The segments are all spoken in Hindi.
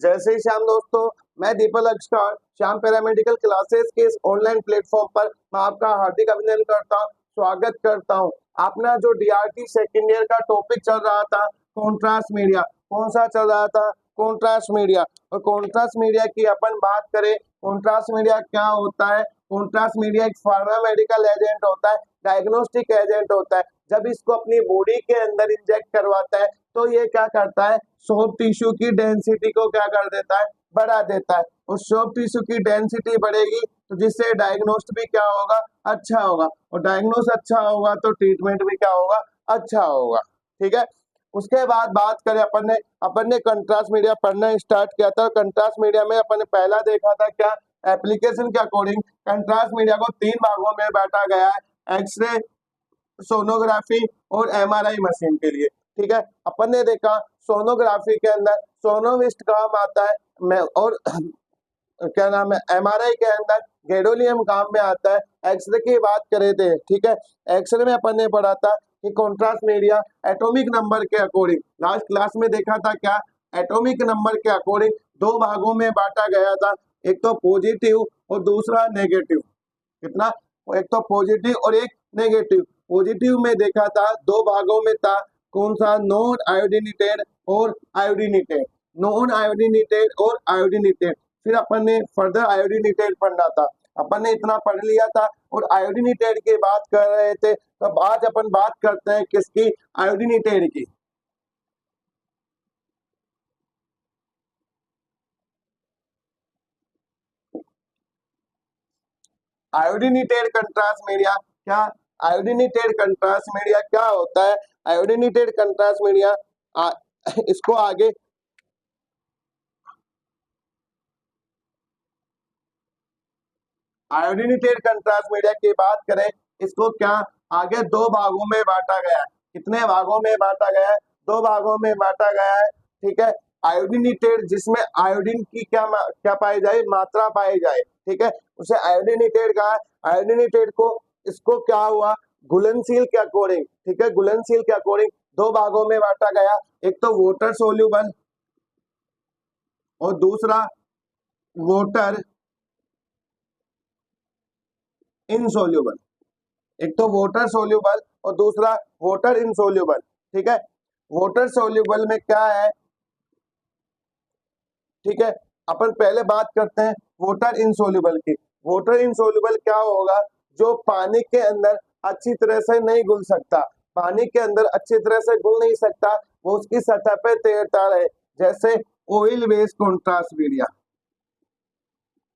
जैसे ही श्याम दोस्तों, मैं दीपक लक्ष्कर श्याम पैरामेडिकल क्लासेस के इस ऑनलाइन प्लेटफॉर्म पर मैं आपका हार्दिक अभिनंदन करता हूँ, स्वागत करता हूँ। अपना जो डीआरटी सेकेंड ईयर का टॉपिक चल रहा था कॉन्ट्रास्ट मीडिया, कौन सा चल रहा था? Contrast media. और कॉन्ट्रास्ट मीडिया की अपन बात करें, कॉन्ट्रास्ट मीडिया क्या होता है? कॉन्ट्रास्ट मीडिया एक फार्मा मेडिकल एजेंट होता है, डायग्नोस्टिक एजेंट होता है। जब इसको अपनी बॉडी के अंदर इंजेक्ट करवाता है तो ये क्या करता है? सॉफ्ट टिश्यू की डेंसिटी को क्या कर देता है? बढ़ा देता है। और सॉफ्ट टिश्यू की डेंसिटी बढ़ेगी तो जिससे डायग्नोस्ट भी क्या होगा? अच्छा होगा। और डायग्नोस अच्छा होगा तो ट्रीटमेंट भी क्या होगा? अच्छा होगा। ठीक है। उसके बाद बात करें, अपन ने कंट्रास्ट मीडिया पढ़ना स्टार्ट किया था। कंट्रास्ट मीडिया में अपन ने पहला देखा था क्या? एप्लीकेशन के अकॉर्डिंग कंट्रास्ट मीडिया को 3 भागों में बांटा गया है, एक्सरे, सोनोग्राफी और एमआरआई मशीन के लिए। ठीक है। अपन ने देखा सोनोग्राफी के अंदर सोनोविस्ट काम आता है, मैं और क्या नाम है, एमआरआई के अंदर गैडोलियम काम में आता है। एक्सरे की बात करे थे, ठीक है, एक्सरे में अपन ने पढ़ा था कि कॉन्ट्रास्ट मीडिया एटॉमिक नंबर के अकॉर्डिंग, लास्ट क्लास में देखा था क्या? एटॉमिक नंबर के अकॉर्डिंग 2 भागों में बांटा गया था, एक तो पॉजिटिव और दूसरा नेगेटिव। कितना? एक तो पॉजिटिव और एक नेगेटिव। पॉजिटिव में देखा था 2 भागों में था, कौन सा? नॉन आयोडीनेटेड और आयोडीनेटेड, नॉन आयोडीनेटेड और आयोडीनेटेड। फिर अपन ने फर्दर आयोडीनेटेड पढ़ना था, अपन ने इतना पढ़ लिया था। और आयोडीनेटेड की बात कर रहे थे, तब आज अपन बात करते हैं किसकी? आयोडीनेटेड की। आयोडीनेटेड कंट्रास्ट मीडिया क्या? आयोडीनेटेड कंट्रास्ट मीडिया क्या होता है? आयोडीनेटेड कंट्रास्ट मीडिया इसको आगे आयोडीनेटेड कंट्रास्ट मीडिया की बात करें, इसको क्या आगे 2 भागों में बांटा गया है। कितने भागों में बांटा गया है? 2 भागों में बांटा गया है। ठीक है। आयोडीनेटेड जिसमें आयोडीन की क्या पाई जाए? मात्रा पाई जाए। ठीक है, उसे आयोडीनेटेड कहा है। आयोडीनेटेड को इसको क्या हुआ? घुलनशील के अकॉर्डिंग, ठीक है, घुलनशील के अकॉर्डिंग 2 भागों में बांटा गया, एक तो वाटर सोल्यूबल और दूसरा वाटर इनसोल्यूबल। एक तो वाटर सोल्यूबल और दूसरा वाटर इनसोल्यूबल। ठीक है। वाटर सोल्यूबल में क्या है? ठीक है, अपन पहले बात करते हैं वाटर इनसोल्यूबल की। वाटर इनसोल्यूबल क्या होगा? जो पानी के अंदर अच्छी तरह से नहीं घुल सकता, पानी के अंदर अच्छी तरह से घुल नहीं सकता, वो उसकी सतह पे तैरता रहे। जैसे oil based contrast media,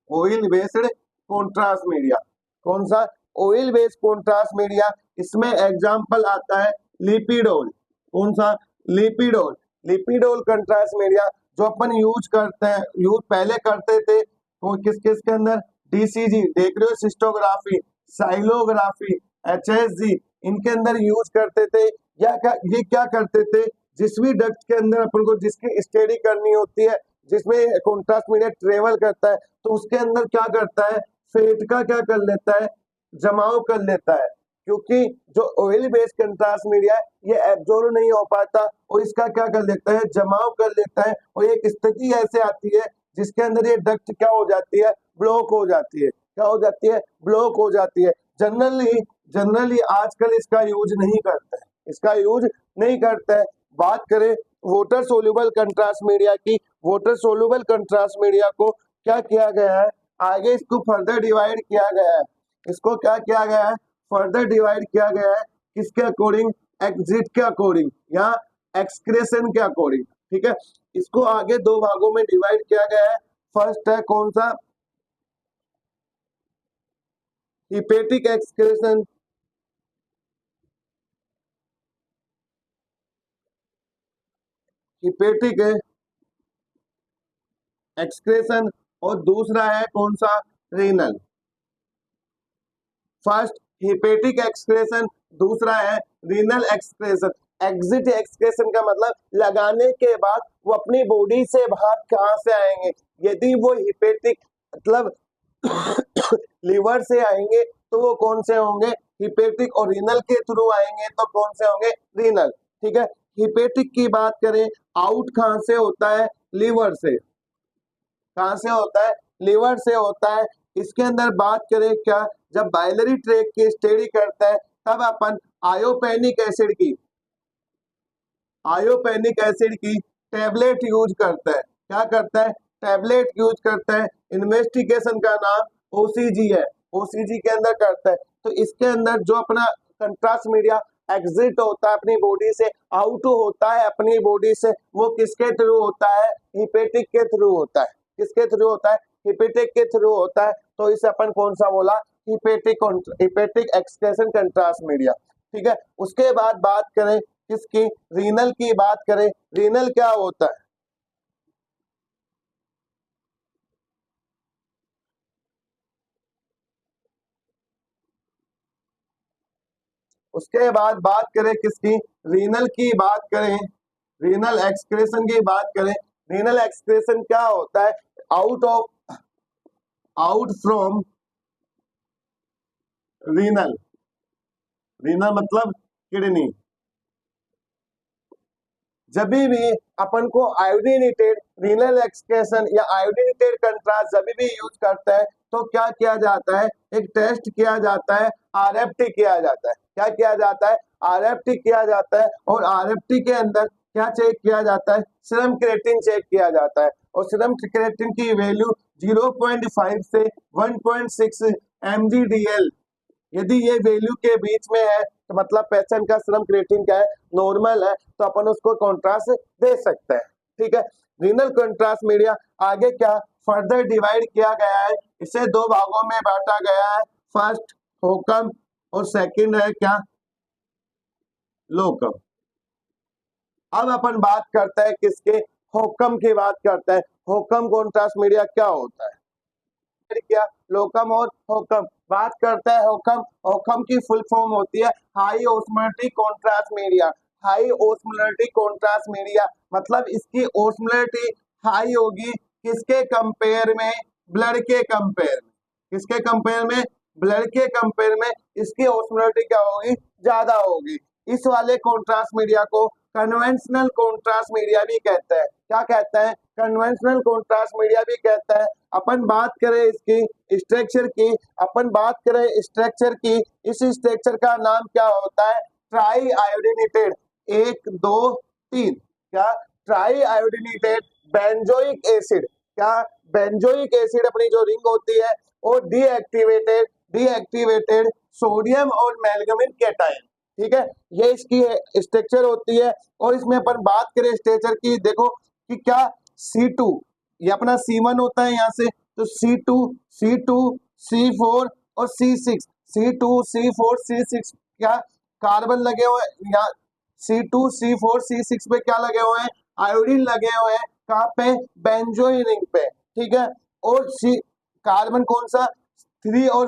oil based contrast media. कौन सा? Oil based contrast media. इसमें एग्जांपल आता है लिपिडोल। कौन सा? लिपिडोल। लिपिडोल कंट्रास्ट मीडिया जो अपन यूज करते हैं, यूज पहले करते थे वो किस किस के अंदर? डीसीजी, डेक्रियोसिस्टोग्राफी, साइलोग्राफी, एचएसजी, इनके अंदर यूज करते थे। ये क्या करते थे? जिस भी डक्ट के अंदर अपन को जिसकी स्टडी करनी होती है, जिसमें कॉन्ट्रास्ट मीडिया ट्रेवल करता है, तो उसके अंदर क्या करता है? फेट का क्या कर लेता है? जमाव कर लेता है। क्योंकि जो ऑयल बेस्ड कंट्रास्ट मीडिया है ये एब्जॉर्ब नहीं हो पाता और इसका क्या कर लेता है? जमाव कर लेता है। और एक स्थिति ऐसे आती है जिसके अंदर ये डक्ट क्या हो जाती है? ब्लॉक हो जाती है। क्या हो जाती है? ब्लॉक हो जाती है। जनरली आजकल इसका यूज नहीं करते हैं, इसका यूज नहीं करते हैं। बात करें वाटर सोल्यूबल कंट्रास्ट मीडिया की, वाटर सोल्यूबल कंट्रास्ट मीडिया को क्या किया गया है? आगे इसको फर्दर डिवाइड किया गया है। इसको क्या किया गया है? फर्दर डिवाइड किया गया है। किसके अकॉर्डिंग? एग्जिट के अकॉर्डिंग या एक्सक्रेशन के अकॉर्डिंग। ठीक है। इसको आगे 2 भागों में डिवाइड किया गया है। फर्स्ट है कौन सा? Hepatic excretion, hepatic excretion. और दूसरा है कौन सा? रीनल। फर्स्ट हिपेटिक एक्सक्रेशन, दूसरा है रीनल एक्सक्रेशन। एग्जिट एक्सक्रेशन का मतलब लगाने के बाद वो अपनी बॉडी से बाहर कहां से आएंगे? यदि वो हिपेटिक मतलब लीवर से आएंगे तो वो कौन से होंगे? हिपेटिक। और रीनल के थ्रू आएंगे तो कौन से होंगे? रीनल। ठीक है। हिपेटिक की बात करें, आउट कहां से होता है? लीवर से। कहाँ से होता है, लीवर से होता है। इसके अंदर बात करें क्या, जब बाइलरी ट्रैक्ट की स्टडी करता है तब अपन आयोपेनिक एसिड की टेबलेट यूज करता है। क्या करता है, टेबलेट यूज करता है। इन्वेस्टिगेशन का नाम ओसीजी है, ओसीजी के अंदर करता है। तो इसके अंदर जो अपना कंट्रास्ट मीडिया एग्जिट होता है अपनी बॉडी से, आउट होता है अपनी बॉडी से, वो किसके थ्रू होता है, हिपेटिक के थ्रू होता है। किसके थ्रू होता है, हिपेटिक के थ्रू होता है। तो इसे अपन कौन सा बोला, हिपेटिक एक्सक्रेशन कंट्रास्ट मीडिया। ठीक है, उसके बाद बात करें किसकी, रीनल की बात करें। रीनल क्या होता है, उसके बाद बात करें किसकी, रीनल की बात करें, रीनल एक्सक्रेशन की बात करें। रीनल एक्सक्रेशन क्या होता है, आउट फ्रॉम रीनल, रीनल मतलब किडनी। जब भी अपन को आयोडीनेटेड रीनल एक्सक्रेशन या आयोडीनेटेड कंट्रास्ट जब भी यूज करता है तो क्या किया जाता है, एक टेस्ट किया जाता है, आरएफटी किया जाता है। क्या किया जाता है, आरएफटी किया जाता है। और आरएफटी के अंदर क्या चेक किया जाता है, सीरम क्रिएटिन चेक किया जाता है। और सीरम क्रिएटिन की वैल्यू 0.5 से 1.6 mgdl, यदि ये वैल्यू के बीच में है तो मतलब पेशेंट का सीरम क्रिएटिन क्या है, नॉर्मल है, तो अपन उसको कॉन्ट्रास्ट दे सकते हैं। ठीक है, रीनल कॉन्ट्रास्ट मीडिया आगे क्या फर्दर डिवाइड किया गया है, इसे दो भागों में बांटा गया है। फर्स्ट होकम और सेकंड है क्या, लोकम। अब अपन बात करते हैं किसके, होकम की बात करते हैं। होकम कॉन्ट्रास्ट मीडिया क्या होता है, क्या लोकम और होकम बात करते हैं। होकम, होकम की फुल फॉर्म होती है high osmolarity contrast media. High osmolarity contrast media मतलब इसकी ओस्मोलरिटी हाई होगी किसके कंपेयर में, ब्लड के कंपेयर में। किसके कंपेयर में, ब्लड के कंपेयर में इसकी ओस्मोलरिटी क्या होगी, ज्यादा होगी। इस वाले कॉन्ट्रास्ट मीडिया को कन्वेंशनल कॉन्ट्रास्ट मीडिया भी कहते हैं। क्या कहते हैं, कन्वेंशनल कॉन्ट्रास्ट मीडिया भी कहते हैं। अपन बात करें इसकी स्ट्रक्चर की, अपन बात करें स्ट्रक्चर की, इस स्ट्रक्चर का नाम क्या होता है, ट्राई आयोडीनेटेड, 1 2 3, क्या ट्राई आयोडीनेटेड बेंजोइक एसिड। क्या, बेंजोइक एसिड अपनी जो रिंग होती है, और डीएक्टिवेटेड सोडियम और मैग्नीशियम कैटायन। ठीक है, ये इसकी स्ट्रक्चर होती है। और इसमें अपन बात करें स्ट्रक्चर की, देखो कि क्या C2, ये अपना C1 होता है यहाँ से, तो C2 C2 C4 और C6, C2 C4 C6 क्या कार्बन लगे हुए हैं यहाँ, C2 C4 C6 पे क्या लगे हुए हैं, आयोडीन लगे हुए हैं। कहाँ पे, बेंजोइन रिंग पे। ठीक है, और सी कार्बन कौन सा, 3 और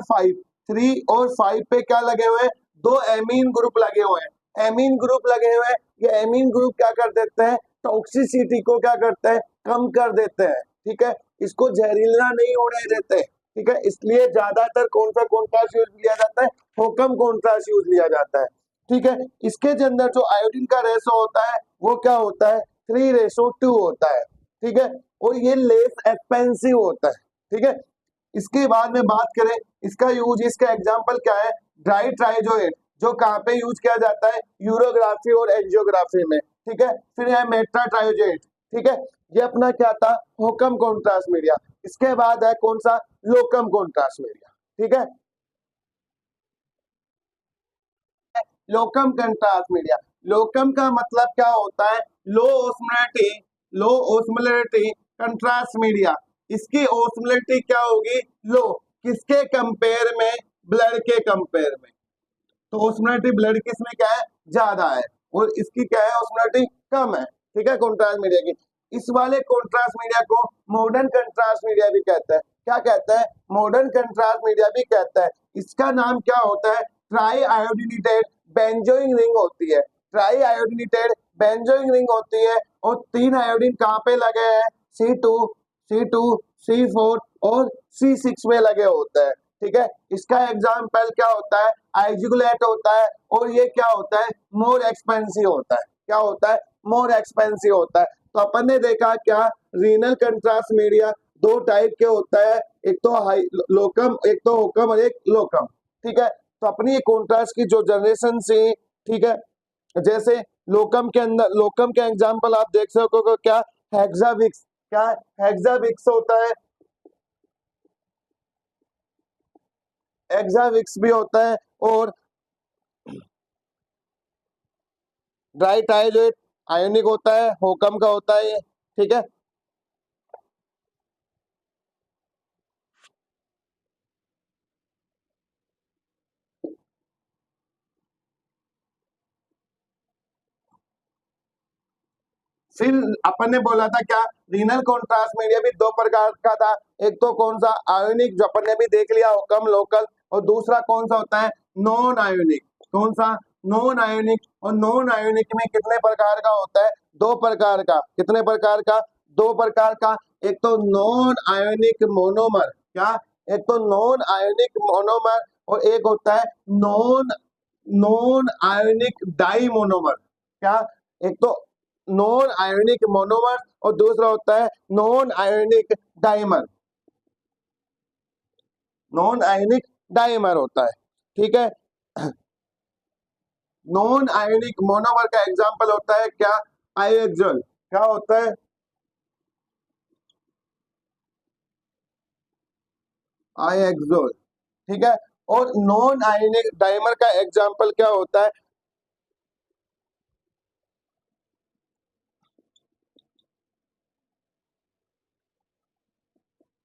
5 पे क्या लगे हुए हैं, 2 एमीन ग्रुप लगे हुए हैं। एमीन ग्रुप लगे हुए हैं, ये एमीन ग्रुप क्या कर देते हैं, टॉक्सिसिटी को क्या करते हैं, कम कर देते हैं। ठीक है, इसको जहरीला नहीं होने देते। ठीक है, इसलिए ज्यादातर कौन सा कॉन्ट्रास्ट यूज लिया जाता है, होकम कॉन्ट्रास्ट यूज लिया जाता है। ठीक है, इसके अंदर जो आयोडीन का रेशो होता है वो क्या होता है, 3:2 होता है। ठीक है, और ये लेस एक्सपेंसिव होता है। ठीक है, इसके बाद में बात करें इसका यूज, इसका एग्जांपल क्या है, ड्राई ट्राइजोएट, जो कहाँ पे यूज किया जाता है, यूरोग्राफी और एंजियोग्राफी में। ठीक है, फिर है मेट्रा ट्राइजोएट। ठीक है, ये अपना क्या था, होकम कॉन्ट्रास्ट मीडिया। इसके बाद है कौन सा, लोकम कॉन्ट्रास्ट मीडिया। ठीक है, लोकम कंट्रास्ट मीडिया, लोकम का मतलब क्या होता है, लो ओस्मोलरिटी, लो ओस्मोलरिटी कंट्रास्ट मीडिया। इसकी ओस्मोलरिटी क्या होगी, लो, किसके कंपेयर में, ब्लड के कंपेयर में। तो ओस्मोलरिटी ब्लड की इसमें क्या है, ज्यादा है, और इसकी क्या है, ओस्मोलरिटी कम है। ठीक है, कॉन्ट्रास्ट मीडिया की। इस वाले कॉन्ट्रास्ट मीडिया को मॉडर्न कंट्रास्ट मीडिया भी कहते हैं। क्या कहते हैं, मॉडर्न कंट्रास्ट मीडिया भी कहता है। इसका नाम क्या होता है, ट्राई आयोडीनेटेड बेंजोइक रिंग होती है। ट्राई आयोडीनेटेड बेंजोइक रिंग होती है, और 3 आयोडीन कहाँ पे लगे हैं, C2 C2 C4 और C6 में लगे होते हैं। ठीक है, इसका एग्जाम्पल क्या होता है, आइजिगुलेट होता है, और ये क्या होता है, मोर एक्सपेंसिव होता है। क्या होता है, मोर एक्सपेंसिव होता है। तो अपन ने देखा क्या, रीनल कंट्रास्ट मीडिया दो टाइप के होता है, एक तो हाई लोकम, एक तो होकम और एक लोकम। ठीक है, तो अपनी कॉन्ट्रास्ट की जो जनरेशन से, ठीक है, जैसे लोकम के अंदर, लोकम के एग्जांपल आप देख सको क्या, हेक्साविक्स, क्या हेक्साविक्स होता है, हेक्साविक्स भी होता है, और ड्राई टाइलेट आयोनिक होता है, होकम का होता है ये। ठीक है, फिर अपन ने बोला था क्या, रीनल कॉन्ट्रास्ट मीडिया भी दो प्रकार का था, एक तो कौन सा आयोनिक जो अपन ने भी देख लिया, होकम लोकल, और दूसरा कौन सा होता है, नॉन आयोनिक। कौन सा, नॉन आयोनिक। और नॉन आयोनिक में कितने प्रकार का होता है, दो प्रकार का। कितने प्रकार का, दो प्रकार का। एक तो नॉन आयोनिक मोनोमर, क्या, एक तो नॉन आयोनिक मोनोमर, और एक होता है non non ionic di monomer. क्या, एक तो नॉन आयोनिक मोनोमर और दूसरा होता है non ionic dimer. Non ionic dimer होता है। ठीक है, नॉन आयोनिक मोनोमर का एग्जांपल होता है क्या, आयोएक्सोल। क्या होता है, आयोएक्सोल। ठीक है, और नॉन आयोनिक डाइमर का एग्जांपल क्या होता है,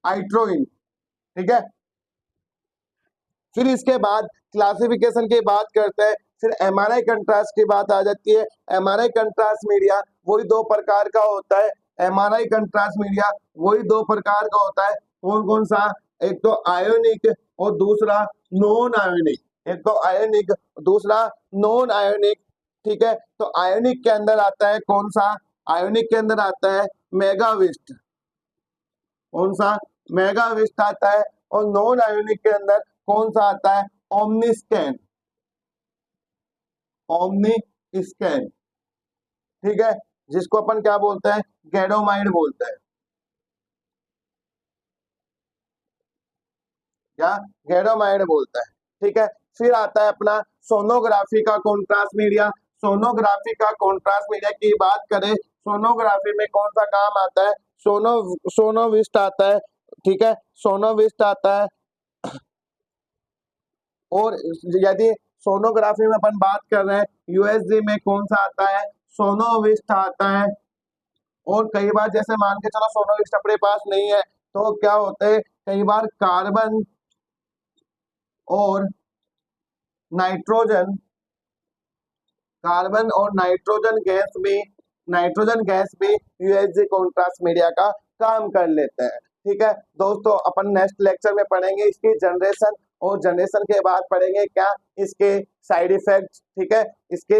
आइट्रोइन। ठीक है, फिर इसके बाद क्लासिफिकेशन की बात करते हैं, फिर एमआरआई कंट्रास्ट की बात आ जाती है। एमआरआई कंट्रास्ट मीडिया वही दो प्रकार का होता है, एमआरआई कंट्रास्ट मीडिया वही दो प्रकार का होता है। कौन कौन सा, एक तो आयोनिक और दूसरा नॉन आयोनिक। एक तो आयोनिक, दूसरा नॉन आयोनिक। ठीक है, तो आयोनिक के अंदर आता है कौन सा, आयोनिक के अंदर आता है मेगाविस्ट। कौन सा, मेगाविस्ट आता है। और नॉन आयोनिक के अंदर कौन सा आता है, ओमनी स्कैन। Omni scan. ठीक है, जिसको अपन क्या बोलते हैं, गैडोमाइड बोलते हैं। क्या, गैडोमाइड बोलता है। ठीक है, फिर आता है अपना सोनोग्राफी का कॉन्ट्रास्ट मीडिया। सोनोग्राफी का कॉन्ट्रास्ट मीडिया की बात करें, सोनोग्राफी में कौन सा काम आता है, सोनोविस्ट आता है। ठीक है, सोनोविस्ट आता है। और यदि सोनोग्राफी में अपन बात कर रहे हैं, यूएसजी में कौन सा आता है, सोनोविस्ट आता है। और कई बार जैसे मान के चलो सोनोविस्ट अपने पास नहीं है, तो क्या होते हैं, कई बार कार्बन और नाइट्रोजन, कार्बन और नाइट्रोजन गैस भी यूएसजी कॉन्ट्रास्ट मीडिया का काम कर लेते हैं। ठीक है दोस्तों, अपन नेक्स्ट लेक्चर में पढ़ेंगे इसकी जनरेशन, और जनरेशन के बाद पढ़ेंगे क्या, इसके साइड इफेक्ट्स। ठीक है, इसके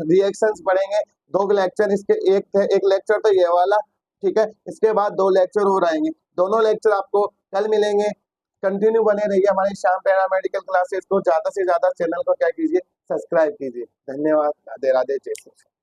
रिएक्शंस पढ़ेंगे। दो लेक्चर इसके, एक थे, एक लेक्चर तो ये वाला। ठीक है, इसके बाद दो लेक्चर और आएंगे, दोनों लेक्चर आपको कल मिलेंगे। कंटिन्यू बने रहिए हमारे श्याम पैरामेडिकल क्लासेस को, ज्यादा से ज्यादा चैनल को क्या कीजिए, सब्सक्राइब कीजिए। धन्यवाद, राधे राधे, जय श्री कृष्ण।